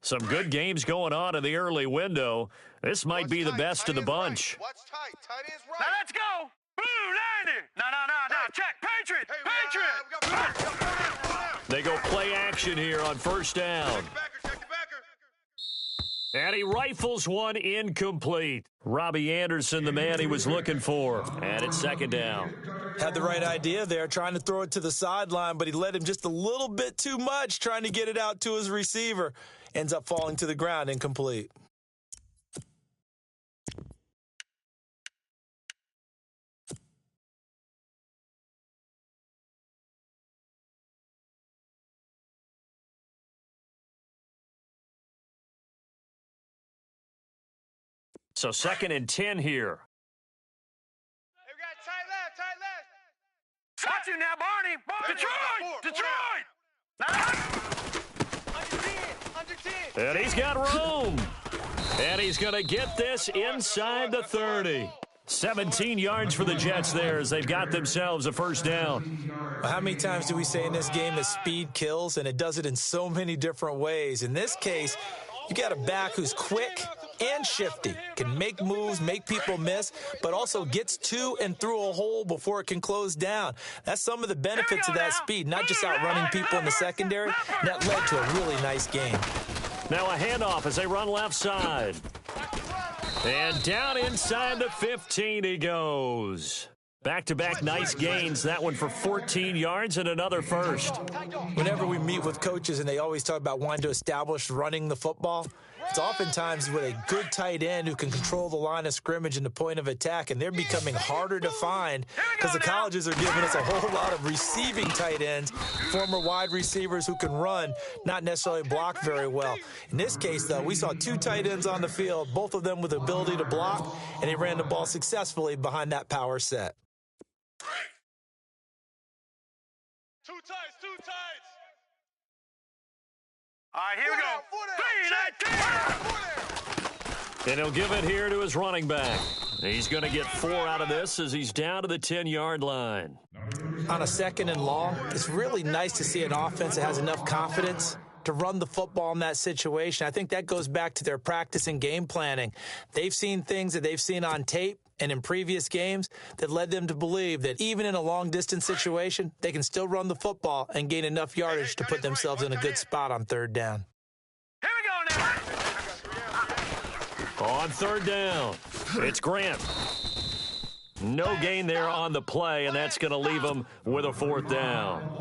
Some good games going on in the early window. This might be the best of the bunch. Watch tight. Tight ends right. Now let's go. Blue 90. No. Check. Patriot. They They go play action here on first down. And he rifles one incomplete. Robbie Anderson, the man he was looking for. And it's second down. Had the right idea there, trying to throw it to the sideline, but he led him just a little bit too much, trying to get it out to his receiver. Ends up falling to the ground, incomplete. So second and 10 here. Hey, we got tight left. Got you now, Barney. Detroit! Under 10. And he's got room. And he's going to get this inside the 30. 17 yards for the Jets there as they've got themselves a first down. How many times do we say in this game that speed kills, and it does it in so many different ways? In this case, you got a back who's quick and shifty, can make moves, make people miss, but also gets to and through a hole before it can close down. That's some of the benefits of that speed, not just outrunning people in the secondary. That led to a really nice game. Now a handoff as they run left side. And down inside the 15 he goes. Back-to-back nice gains. That one for 14 yards and another first. Whenever we meet with coaches and they always talk about wanting to establish running the football, it's oftentimes with a good tight end who can control the line of scrimmage and the point of attack, and they're becoming harder to find because the colleges are giving us a whole lot of receiving tight ends, former wide receivers who can run, not necessarily block very well. In this case, though, we saw two tight ends on the field, both of them with the ability to block, and they ran the ball successfully behind that power set. Two tights. All right, here we go. And he'll give it here to his running back. He's going to get 4 out of this as he's down to the 10-yard line. On a second and long, it's really nice to see an offense that has enough confidence to run the football in that situation. I think that goes back to their practice and game planning. They've seen things that they've seen on tape and in previous games that led them to believe that even in a long-distance situation, they can still run the football and gain enough yardage to put themselves in a good spot on third down. Here we go now. On third down, it's Grant. No gain there on the play, and that's going to leave him with a fourth down.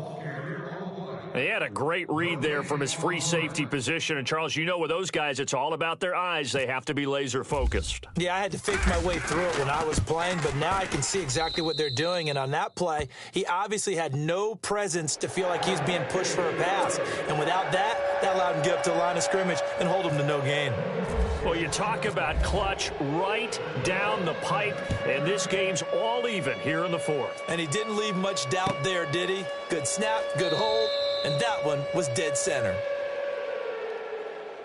He had a great read there from his free safety position. And, Charles, you know with those guys, it's all about their eyes. They have to be laser-focused. Yeah, I had to fake my way through it when I was playing, but now I can see exactly what they're doing. And on that play, he obviously had no presence to feel like he was being pushed for a pass. And without that, that allowed him to get up to the line of scrimmage and hold him to no gain. Well, you talk about clutch right down the pipe, and this game's all even here in the fourth. And he didn't leave much doubt there, did he? Good snap, good hold, and that one was dead center.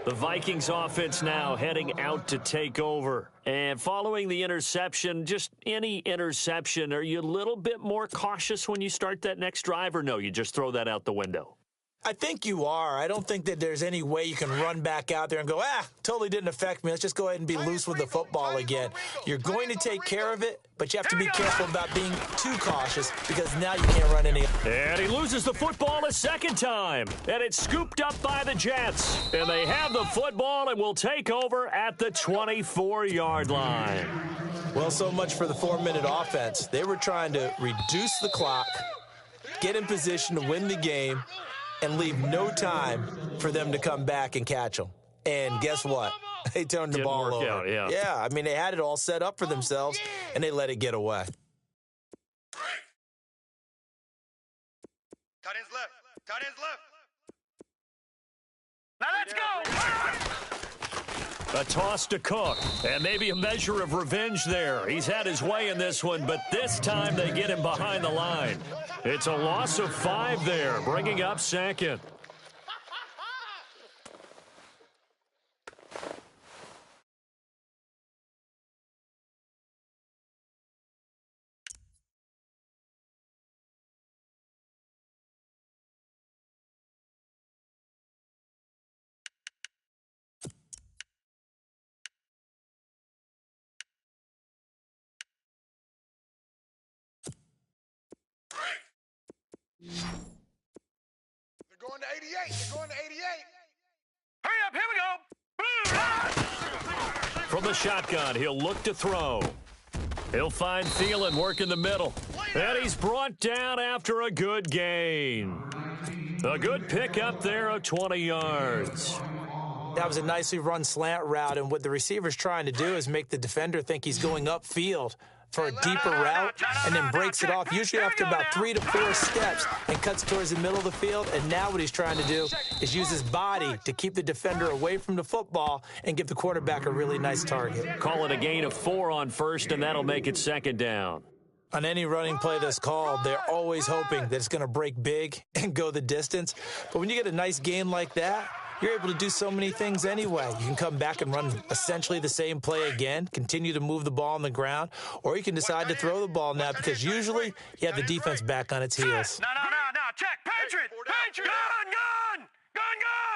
The Vikings offense now heading out to take over. And following the interception, just any interception, are you a little bit more cautious when you start that next drive, or no, you just throw that out the window? I think you are. I don't think that there's any way you can run back out there and go, totally didn't affect me. Let's just go ahead and be loose with the football again. You're going to take care of it, but you have to be careful about being too cautious because now you can't run any. And he loses the football a second time. And it's scooped up by the Jets. And they have the football and will take over at the 24-yard line. Well, so much for the 4-minute offense. They were trying to reduce the clock, get in position to win the game, and leave no time for them to come back and catch them. And guess what? They turned the ball over. Out, yeah. Yeah, I mean, they had it all set up for themselves, and they let it get away. Tight ends left. Now let's go. A toss to Cook, and maybe a measure of revenge there. He's had his way in this one, but this time they get him behind the line. It's a loss of 5 there, bringing up second. They're 88. They're going to 88. Hurry up, here we go. From the shotgun, he'll look to throw. He'll find Thielen working the middle. And he's brought down after a good gain. A good pickup there of 20 yards. That was a nicely run slant route, and what the receiver's trying to do is make the defender think he's going upfield for a deeper route and then breaks it off, usually after about 3 to 4 steps, and cuts towards the middle of the field. And now what he's trying to do is use his body to keep the defender away from the football and give the quarterback a really nice target. Call it a gain of 4 on first, and that'll make it second down. On any running play that's called, they're always hoping that it's going to break big and go the distance. But when you get a nice gain like that, you're able to do so many things anyway. You can come back and run essentially the same play again, continue to move the ball on the ground, or you can decide to throw the ball now because usually you have the defense back on its heels. No. Check. Patriot. Gun.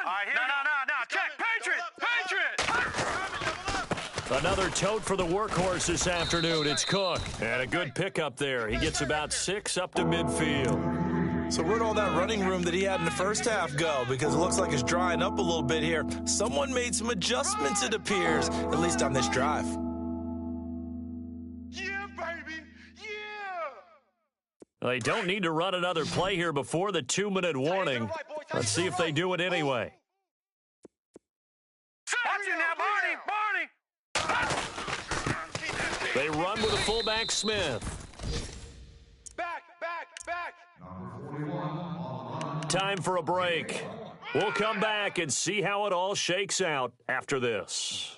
All right, no. Check. Patriot. Another tote for the workhorse this afternoon. It's Cook. And a good pickup there. He gets about 6 up to midfield. So where'd all that running room that he had in the first half go? Because it looks like it's drying up a little bit here. Someone made some adjustments, it appears, at least on this drive. Yeah, baby. Yeah. They don't need to run another play here before the 2-minute warning. Let's see if they do it anyway. Watch it now, Barney. They run with a fullback Smith. Back. Time for a break. We'll come back and see how it all shakes out after this.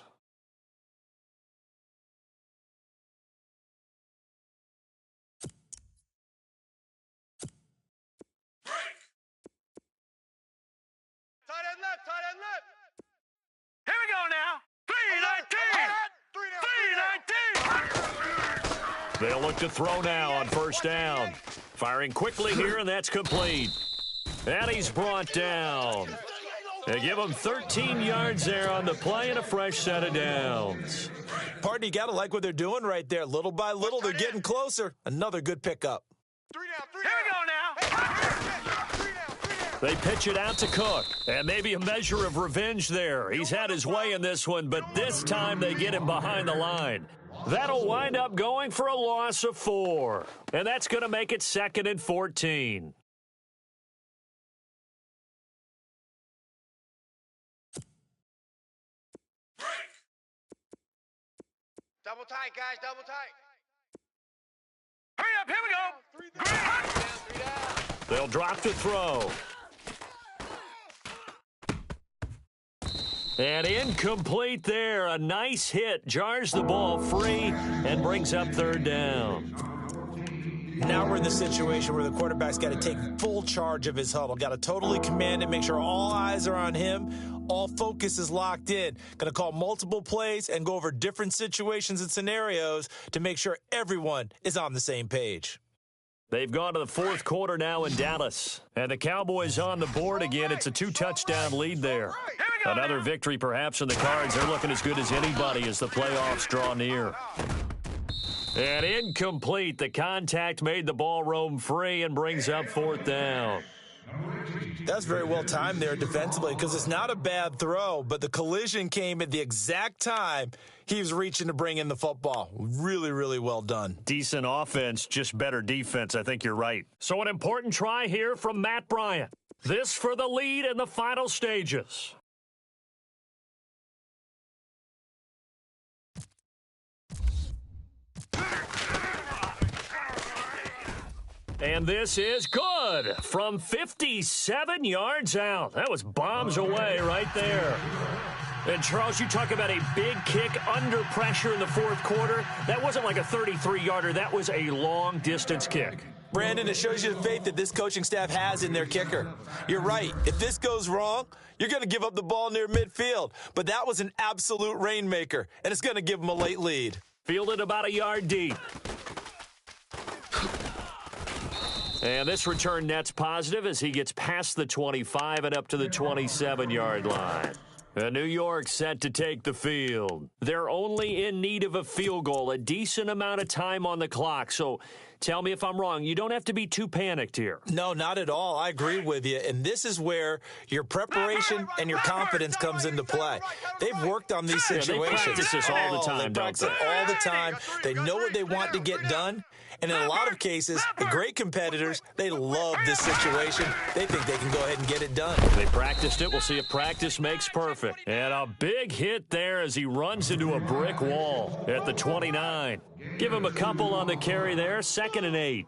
Tight end left. Here we go now. 319. They'll look to throw now on first down. Firing quickly here, and that's complete. And he's brought down. They give him 13 yards there on the play and a fresh set of downs. Pardon, you got to like what they're doing right there. Little by little, they're getting closer. Another good pickup. Three down. Here we go now. They pitch it out to Cook, and maybe a measure of revenge there. He's had his way in this one, but this time they get him behind the line. That'll wind up going for a loss of 4, and that's going to make it 2nd and 14. Double tight, guys. Double tight. Hurry up, here we go. Three down. They'll drop to throw. And incomplete there. A nice hit. Jars the ball free and brings up 3rd down. Now we're in the situation where the quarterback's got to take full charge of his huddle. Got to totally command it, make sure all eyes are on him. All focus is locked in. Going to call multiple plays and go over different situations and scenarios to make sure everyone is on the same page. They've gone to the 4th quarter now in Dallas. And the Cowboys on the board again. It's a 2-touchdown lead there. Another victory perhaps in the cards. They're looking as good as anybody as the playoffs draw near. And incomplete. The contact made the ball roam free and brings up 4th down. That's very well timed there defensively because it's not a bad throw, but the collision came at the exact time he was reaching to bring in the football. Really, really well done. Decent offense, just better defense. I think you're right. So an important try here from Matt Bryant. This for the lead in the final stages. And this is good from 57 yards out. That was bombs away right there. And, Charles, you talk about a big kick under pressure in the 4th quarter. That wasn't like a 33-yarder. That was a long-distance kick. Brandon, it shows you the faith that this coaching staff has in their kicker. You're right. If this goes wrong, you're going to give up the ball near midfield. But that was an absolute rainmaker, and it's going to give them a late lead. Fielded about a yard deep. And this return net's positive as he gets past the 25 and up to the 27-yard line. New York set to take the field. They're only in need of a field goal, a decent amount of time on the clock. So Tell me if I'm wrong. You don't have to be too panicked here. No, not at all. I agree with you. And this is where your preparation and your confidence comes into play. They've worked on these situations. They practice this all the time, They practice it all the time. They know what they want to get done. And in a lot of cases, the great competitors, they love this situation. They think they can go ahead and get it done. They practiced it. We'll see if practice makes perfect. And a big hit there as he runs into a brick wall at the 29. Give him a couple on the carry there. 2nd and 8.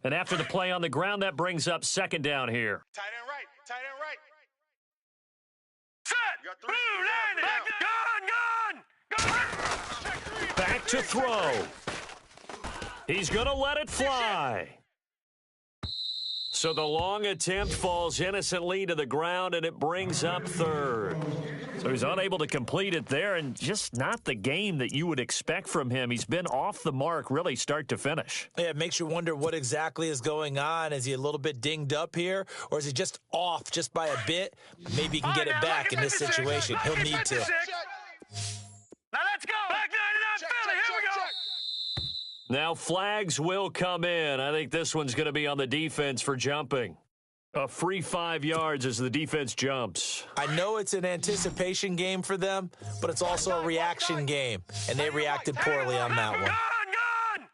And after the play on the ground, that brings up 2nd down here. Tight end right. Tight end right. Set. Blue, landing. Gun. Back to throw. He's going to let it fly. So the long attempt falls innocently to the ground, and it brings up 3rd. So he's unable to complete it there, and just not the game that you would expect from him. He's been off the mark really start to finish. Yeah, it makes you wonder what exactly is going on. Is he a little bit dinged up here, or is he just off just by a bit? Maybe he can get it back in this situation. He'll need to. Now let's go. Back 99 Philly. Here we go. Now flags will come in. I think this one's going to be on the defense for jumping. A free 5 yards as the defense jumps. I know it's an anticipation game for them, but it's also a reaction game, and they reacted poorly on that one. Gun.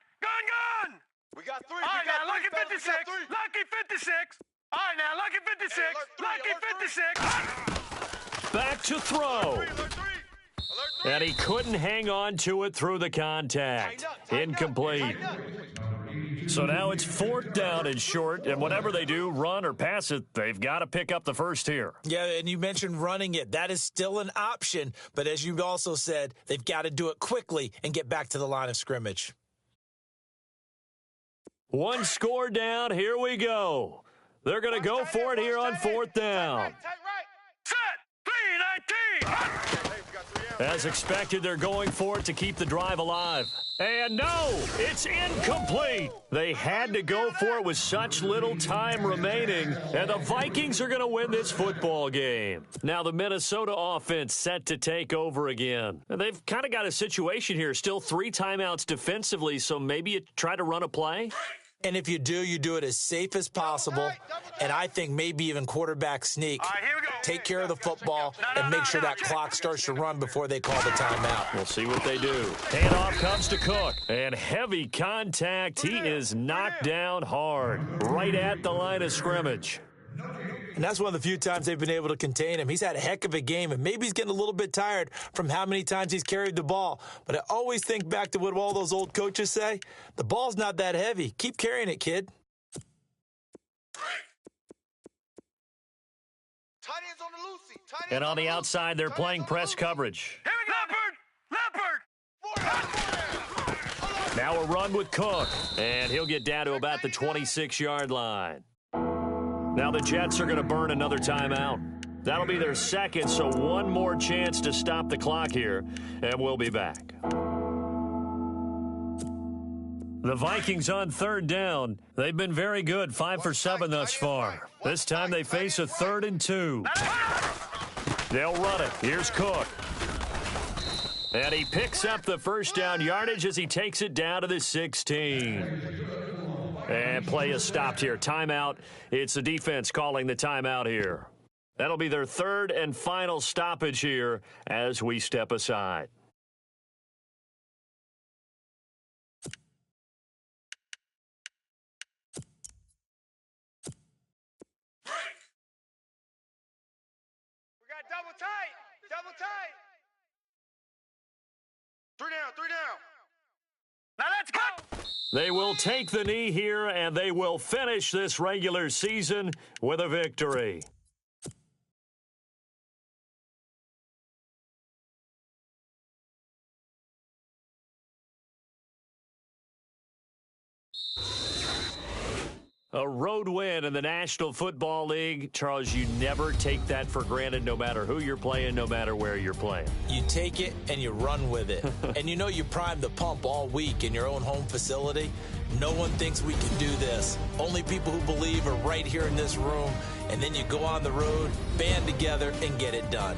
We got 3. All right, now, lucky 56. Lucky 56. All right, now, lucky 56. Lucky 56. Back to throw. And he couldn't hang on to it through the contact. Incomplete. So now it's 4th down and short, and whatever they do, run or pass it, they've got to pick up the first here. Yeah, and you mentioned running it. That is still an option, but as you also said, they've got to do it quickly and get back to the line of scrimmage. 1 score down. Here we go. They're going to go for it here on 4th down. Set. 319. As expected, they're going for it to keep the drive alive. And no, it's incomplete. They had to go for it with such little time remaining, and the Vikings are going to win this football game. Now the Minnesota offense set to take over again. And they've kind of got a situation here, still 3 timeouts defensively, so maybe you try to run a play. And if you do it as safe as possible, and I think maybe even quarterback sneak. All right, here we go. Take care of the football and make sure that clock starts to run before they call the timeout. We'll see what they do. Handoff comes to Cook, and heavy contact. He is knocked down hard, right at the line of scrimmage. And that's one of the few times they've been able to contain him. He's had a heck of a game, and maybe he's getting a little bit tired from how many times he's carried the ball. But I always think back to what all those old coaches say. The ball's not that heavy. Keep carrying it, kid. And on the outside, they're playing press coverage. Here we go. Leopard. Now a run with Cook, and he'll get down to about the 26-yard line. Now the Jets are going to burn another timeout. That'll be their 2nd, so one more chance to stop the clock here, and we'll be back. The Vikings on 3rd down. They've been very good, 5 for 7 thus far. This time they face a 3rd and 2. They'll run it. Here's Cook. And he picks up the first down yardage as he takes it down to the 16. And play is stopped here. Timeout. It's the defense calling the timeout here. That'll be their 3rd and final stoppage here as we step aside. We got double tight. 3 down. Now let's go. They will take the knee here, and they will finish this regular season with a victory. A road win in the National Football League. Charles, you never take that for granted no matter who you're playing, no matter where you're playing. You take it and you run with it. And you know you primed the pump all week in your own home facility. No one thinks we can do this. Only people who believe are right here in this room. And then you go on the road, band together, and get it done.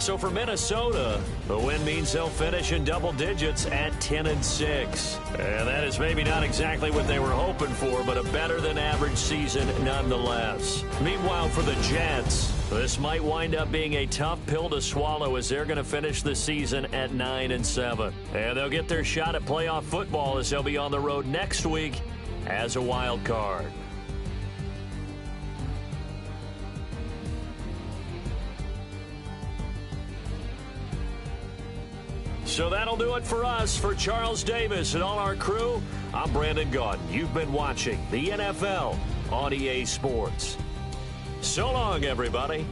So for Minnesota, the win means they'll finish in double digits at 10-6. And that is maybe not exactly what they were hoping for, but a better than average season nonetheless. Meanwhile, for the Jets, this might wind up being a tough pill to swallow as they're going to finish the season at 9-7. And they'll get their shot at playoff football as they'll be on the road next week as a wild card. So that'll do it for us. For Charles Davis and all our crew, I'm Brandon Gaudin. You've been watching the NFL on EA Sports. So long, everybody.